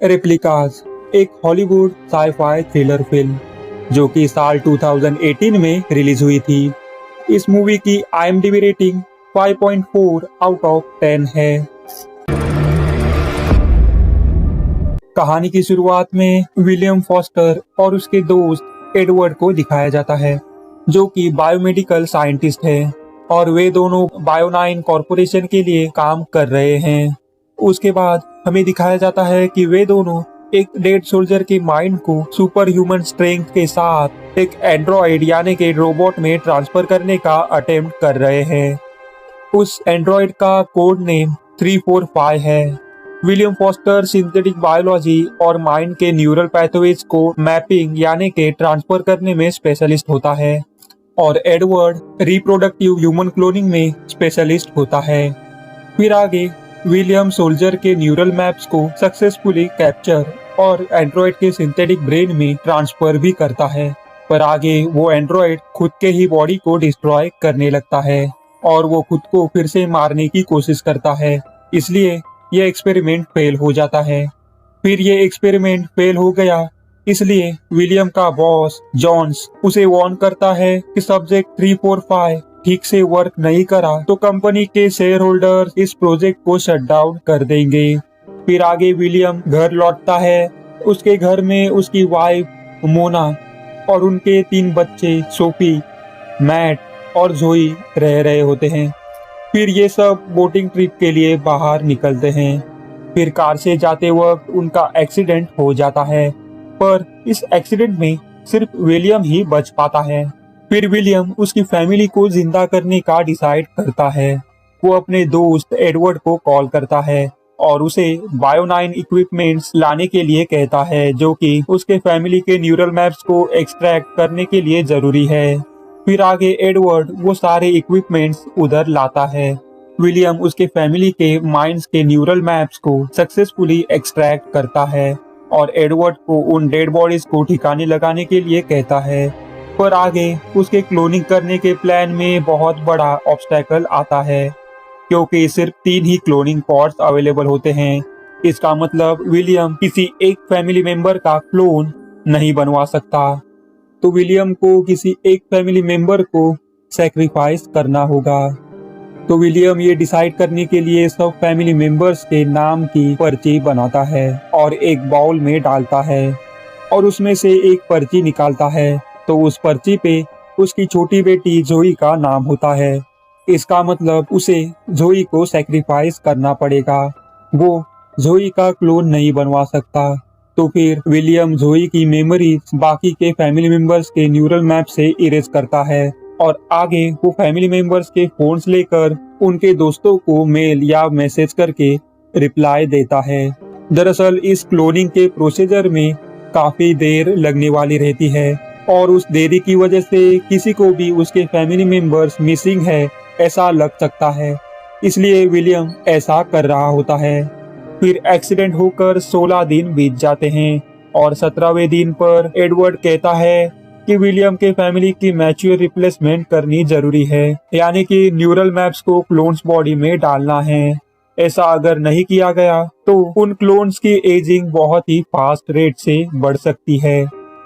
Replicas एक Hollywood sci-fi thriller film जो कि साल 2018 में रिलीज हुई थी। इस मूवी की IMDb रेटिंग 5.4 आउट ऑफ 10 है। कहानी की शुरुआत में विलियम फॉस्टर और उसके दोस्त एडवर्ड को दिखाया जाता है, जो कि बायोमेडिकल साइंटिस्ट है और वे दोनों बायो9 कॉरपोरेशन के लिए काम कर रहे हैं। उसके बाद हमें दिखाया जाता है कि वे दोनों एक डेड सोल्जर के माइंड को सुपर ह्यूमन स्ट्रेंथ के साथ एक एंड्रॉइड यानी कि रोबोट में ट्रांसफर करने का अटेम्प्ट कर रहे हैं। उस एंड्रॉइड का कोड नेम 345 है। विलियम फॉस्टर सिंथेटिक बायोलॉजी और माइंड के न्यूरल पैथवेज को मैपिंग यानी कि ट्रांसफर करने में स्पेशलिस्ट होता है और एडवर्ड रिप्रोडक्टिव ह्यूमन क्लोनिंग में स्पेशलिस्ट होता है। फिर आगे विलियम सोल्जर के न्यूरल मैप्स को सक्सेसफुली कैप्चर और एंड्रॉइड के सिंथेटिक ब्रेन में ट्रांसफर भी करता है, पर आगे वो एंड्रॉइड खुद के ही बॉडी को डिस्ट्रॉय करने लगता है और वो खुद को फिर से मारने की कोशिश करता है। इसलिए ये एक्सपेरिमेंट फेल हो जाता है। फिर ये एक्सपेरिमेंट फेल हो गया, इसलिए विलियम का बॉस जॉन्स उसे वार्न करता है कि सब्जेक्ट 345 ठीक से वर्क नहीं करा तो कंपनी के शेयर होल्डर इस प्रोजेक्ट को शट डाउन कर देंगे। फिर आगे विलियम घर लौटता है। उसके घर में उसकी वाइफ मोना और उनके 3 बच्चे सोफी, मैट और जोई रह रहे होते हैं। फिर ये सब बोटिंग ट्रिप के लिए बाहर निकलते हैं। फिर कार से जाते वक्त उनका एक्सीडेंट हो जाता है, पर इस एक्सीडेंट में सिर्फ विलियम ही बच पाता है। फिर विलियम उसकी फैमिली को जिंदा करने का डिसाइड करता है। वो अपने दोस्त एडवर्ड को कॉल करता है और उसे बायो9 इक्विपमेंट्स लाने के लिए कहता है, जो कि उसके फैमिली के न्यूरल मैप्स को एक्सट्रैक्ट करने के लिए जरूरी है। फिर आगे एडवर्ड वो सारे इक्विपमेंट्स उधर लाता है। विलियम उसके फैमिली के माइंड्स के न्यूरल मैप्स को सक्सेसफुली एक्सट्रैक्ट करता है और एडवर्ड को उन डेड बॉडीज को ठिकाने लगाने के लिए कहता है, पर आगे उसके क्लोनिंग करने के प्लान में बहुत बड़ा ऑब्स्टेकल आता है, क्योंकि सिर्फ 3 ही क्लोनिंग पॉट्स अवेलेबल होते हैं। इसका मतलब विलियम किसी एक फैमिली मेंबर का क्लोन नहीं बनवा सकता, तो विलियम को किसी एक फैमिली मेंबर को सैक्रिफाइस करना होगा। तो विलियम ये डिसाइड करने के लिए सब फैमिली मेंबर्स के नाम की पर्ची बनाता है और एक बाउल में डालता है और उसमें से एक पर्ची निकालता है, तो उस पर्ची पे उसकी छोटी बेटी जोई का नाम होता है। इसका मतलब उसे जोई को सैक्रिफाइस करना पड़ेगा, वो जोई का क्लोन नहीं बनवा सकता। तो फिर विलियम जोई की मेमोरीज बाकी के फैमिली मेंबर्स के न्यूरल मैप से इरेज करता है और आगे वो फैमिली मेंबर्स के फोन्स लेकर उनके दोस्तों को मेल या मैसेज करके रिप्लाई देता है। दरअसल इस क्लोनिंग के प्रोसीजर में काफी देर लगने वाली रहती है और उस देरी की वजह से किसी को भी उसके फैमिली मेंबर्स मिसिंग है ऐसा लग सकता है, इसलिए विलियम ऐसा कर रहा होता है। फिर एक्सीडेंट होकर 16 दिन बीत जाते हैं और 17वें दिन पर एडवर्ड कहता है कि विलियम के फैमिली की मैच्योर रिप्लेसमेंट करनी जरूरी है, यानी कि न्यूरल मैप्स को क्लोन्स बॉडी में डालना है। ऐसा अगर नहीं किया गया तो उन क्लोन्स की एजिंग बहुत ही फास्ट रेट से बढ़ सकती है।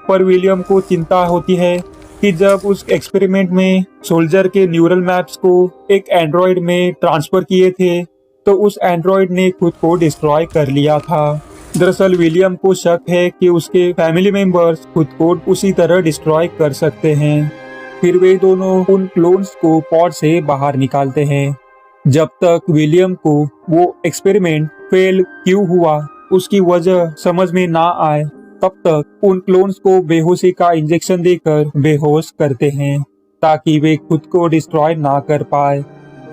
पर विलियम को चिंता होती है कि जब उस एक्सपेरिमेंट में सोल्जर के न्यूरल मैप्स को एक एंड्रॉइड में ट्रांसफर किए थे, तो उस एंड्रॉइड ने खुद को डिस्ट्रॉय कर लिया था। दरअसल विलियम को शक है कि उसके फैमिली मेंबर्स खुद को उसी तरह डिस्ट्रॉय कर सकते हैं। फिर वे दोनों उन क्लोन्स को पॉड से बाहर निकालते हैं। जब तक विलियम को वो एक्सपेरिमेंट फेल क्यों हुआ उसकी वजह समझ में ना आए, तब तक उन क्लोन्स को बेहोशी का इंजेक्शन देकर बेहोश करते हैं, ताकि वे खुद को डिस्ट्रॉय ना कर पाए।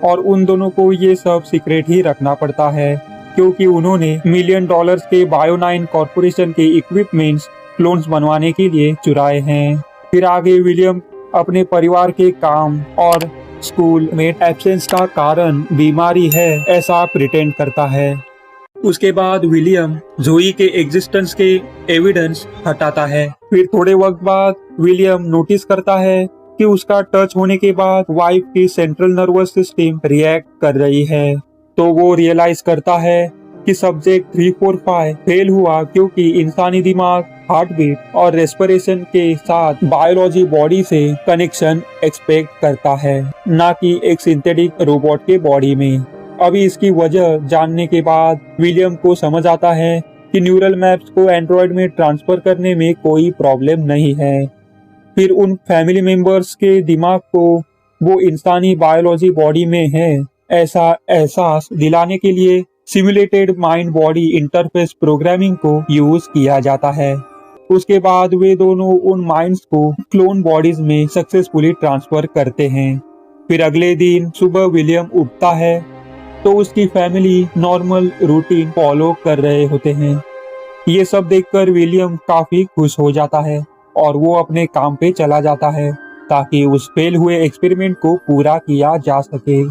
और उन दोनों को ये सब सीक्रेट ही रखना पड़ता है, क्योंकि उन्होंने $1 मिलियन के बायो9 कॉरपोरेशन के इक्विपमेंट्स क्लोन्स बनवाने के लिए चुराए हैं। फिर आगे विलियम अपने परिवार के काम और स्कूल में एब्सेंस का कारण बीमारी है ऐसा प्रिटेंड करता है। उसके बाद विलियम जोई के एग्जिस्टेंस के एविडेंस हटाता है। फिर थोड़े वक्त बाद विलियम नोटिस करता है कि उसका टच होने के बाद वाइफ की सेंट्रल नर्वस सिस्टम रिएक्ट कर रही है, तो वो रियलाइज करता है कि सब्जेक्ट 345 फेल हुआ क्योंकि इंसानी दिमाग हार्ट बीट और रेस्पिरेशन के साथ बायोलॉजी बॉडी से कनेक्शन एक्सपेक्ट करता है, ना कि एक सिंथेटिक रोबोट के बॉडी में। अभी इसकी वजह जानने के बाद विलियम को समझ आता है कि न्यूरल मैप्स को एंड्रॉयड में ट्रांसफर करने में कोई प्रॉब्लम नहीं है। फिर उन फैमिली मेंबर्स के दिमाग को वो इंसानी बायोलॉजी बॉडी में है ऐसा एहसास दिलाने के लिए simulated mind body interface programming को यूज किया जाता है। उसके बाद वे दोनों उन माइंड्स को क्लोन बॉडीज में सक्सेसफुली ट्रांसफर करते हैं। फिर अगले दिन सुबह विलियम उठता है तो उसकी फैमिली नॉर्मल रूटीन फॉलो कर रहे होते हैं। ये सब देखकर विलियम काफी खुश हो जाता है और वो अपने काम पे चला जाता है ताकि उस फेल हुए एक्सपेरिमेंट को पूरा किया जा सके।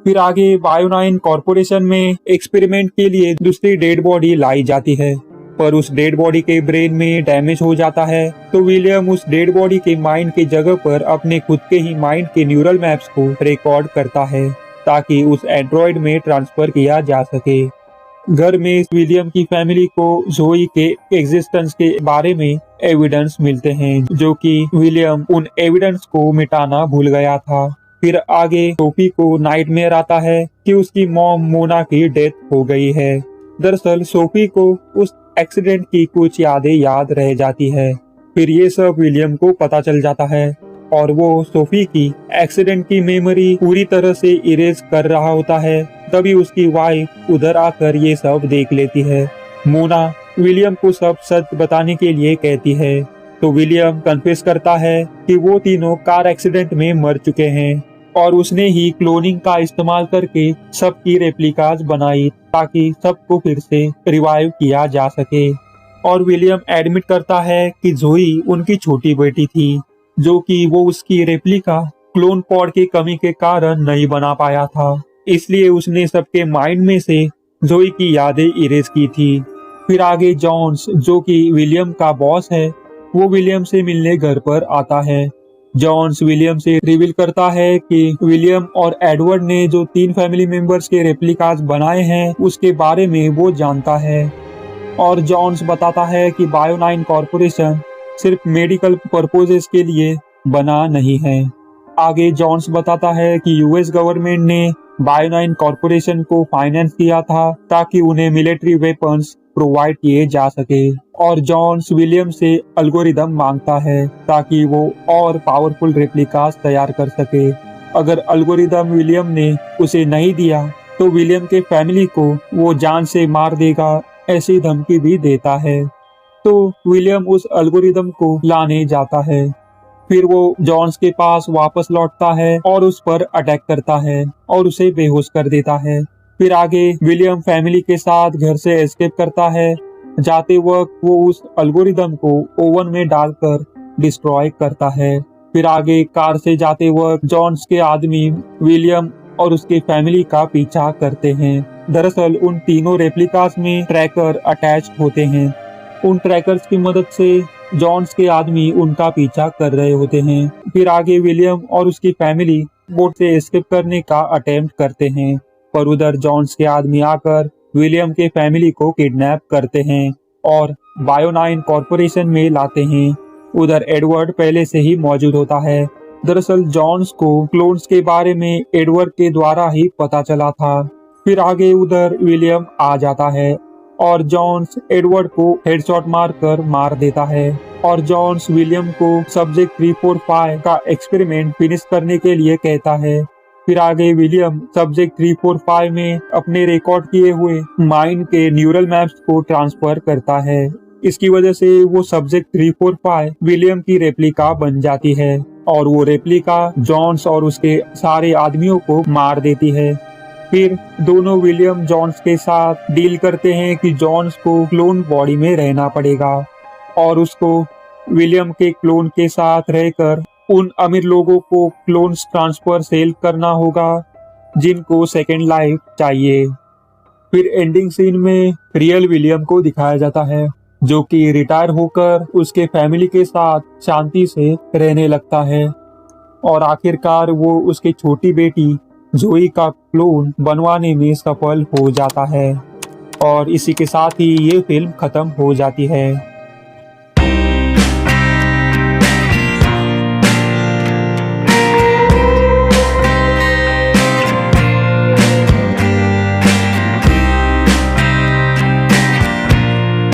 फिर आगे बायो9 कॉर्पोरेशन में एक्सपेरिमेंट के लिए दूसरी डेड बॉडी लाई जाती है, पर उस डेड बॉडी के ब्रेन में डैमेज हो जाता है। तो विलियम उस डेड बॉडी के माइंड की जगह पर अपने खुद के ही माइंड के न्यूरल मैप्स को रिकॉर्ड करता है ताकि उस एंड्रॉयड में ट्रांसफर किया जा सके। घर में विलियम की फैमिली को जोई के एग्जिस्टेंस के बारे में एविडेंस मिलते हैं, जो कि विलियम उन एविडेंस को मिटाना भूल गया था। फिर आगे सोफी को नाइटमेयर आता है कि उसकी मॉम मोना की डेथ हो गई है। दरअसल सोफी को उस एक्सीडेंट की कुछ यादें याद रह जाती है। फिर ये सब विलियम को पता चल जाता है और वो सोफी की एक्सीडेंट की मेमोरी पूरी तरह से इरेज कर रहा होता है। तभी उसकी वाइफ उधर आकर ये सब देख लेती है। मोना विलियम को सब सच बताने के लिए कहती है तो विलियम कन्फेस करता है कि वो तीनों कार एक्सीडेंट में मर चुके हैं और उसने ही क्लोनिंग का इस्तेमाल करके सबकी रेप्लिकाज बनाई ताकि सबको फिर से रिवाइव किया जा सके। और विलियम एडमिट करता है कि जोई उनकी छोटी बेटी थी, जो कि वो उसकी रेप्लिका क्लोन पॉड की कमी के कारण नहीं बना पाया था, इसलिए उसने सबके माइंड में से जोई की यादें इरेज की थी। फिर आगे जॉन्स, जो कि विलियम का बॉस है, वो विलियम से मिलने घर पर आता है। जॉन्स विलियम से रिवील करता है कि विलियम और एडवर्ड ने जो 3 फैमिली मेंबर्स के रेप्लिकाज बनाए हैं उसके बारे में वो जानता है। और जॉन्स बताता है कि बायो9 कॉर्पोरेशन सिर्फ मेडिकल पर्पसेस के लिए बना नहीं है। आगे जॉन्स बताता है कि यूएस गवर्नमेंट ने बायो9 कॉर्पोरेशन को फाइनेंस किया था ताकि उन्हें मिलिट्री वेपन्स प्रोवाइड किए जा सके। और जॉन्स विलियम से एल्गोरिदम मांगता है ताकि वो और पावरफुल रेप्लिकास तैयार कर सके। अगर एल्गोरिदम विलियम ने उसे नहीं दिया तो विलियम के फैमिली को वो जान से मार देगा, ऐसी धमकी भी देता है। तो विलियम उस एल्गोरिदम को लाने जाता है। फिर वो जॉन्स के पास वापस लौटता है और उस पर अटैक करता है और उसे बेहोश कर देता है। फिर आगे विलियम फैमिली के साथ घर से एस्केप करता है। जाते वक्त वो उस एल्गोरिदम को ओवन में डालकर डिस्ट्रॉय करता है। फिर आगे कार से जाते वक्त जॉन्स के आदमी विलियम और उसके फैमिली का पीछा करते हैं। दरअसल उन तीनों रेप्लिकास में ट्रैकर अटैच होते हैं। उन ट्रैकर्स की मदद से जॉन्स के आदमी उनका पीछा कर रहे होते हैं। फिर आगे विलियम और उसकी फैमिली बोट से एस्केप करने का अटेम्प्ट करते हैं, पर उधर जॉन्स के आदमी आकर विलियम के फैमिली को किडनैप करते हैं और बायो9 कॉर्पोरेशन में लाते हैं। उधर एडवर्ड पहले से ही मौजूद होता है। दरअसल जॉन्स को क्लोन्स के बारे में एडवर्ड के द्वारा ही पता चला था। फिर आगे उधर विलियम आ जाता है और जॉन्स एडवर्ड को हेडशॉट मारकर मार देता है और जॉन्स विलियम को सब्जेक्ट 345 का एक्सपेरिमेंट फिनिश करने के लिए कहता है। फिर आगे विलियम सब्जेक्ट 345 में अपने रिकॉर्ड किए हुए माइंड के न्यूरल मैप्स को ट्रांसफर करता है। इसकी वजह से वो सब्जेक्ट 345 विलियम की रेप्लिका बन जाती है और वो रेप्लिका जॉन्स और उसके सारे आदमियों को मार देती है। फिर दोनों विलियम जॉन्स के साथ डील करते हैं कि जॉन्स को क्लोन बॉडी में रहना पड़ेगा और उसको विलियम के क्लोन के साथ रहकर उन अमीर लोगों को क्लोन्स ट्रांसफर सेल करना होगा जिनको सेकेंड लाइफ चाहिए। फिर एंडिंग सीन में रियल विलियम को दिखाया जाता है, जो कि रिटायर होकर उसके फैमिली के साथ शांति से रहने लगता है और आखिरकार वो उसकी छोटी बेटी जोई का क्लोन बनवाने में सफल हो जाता है। और इसी के साथ ही ये फिल्म खत्म हो जाती है।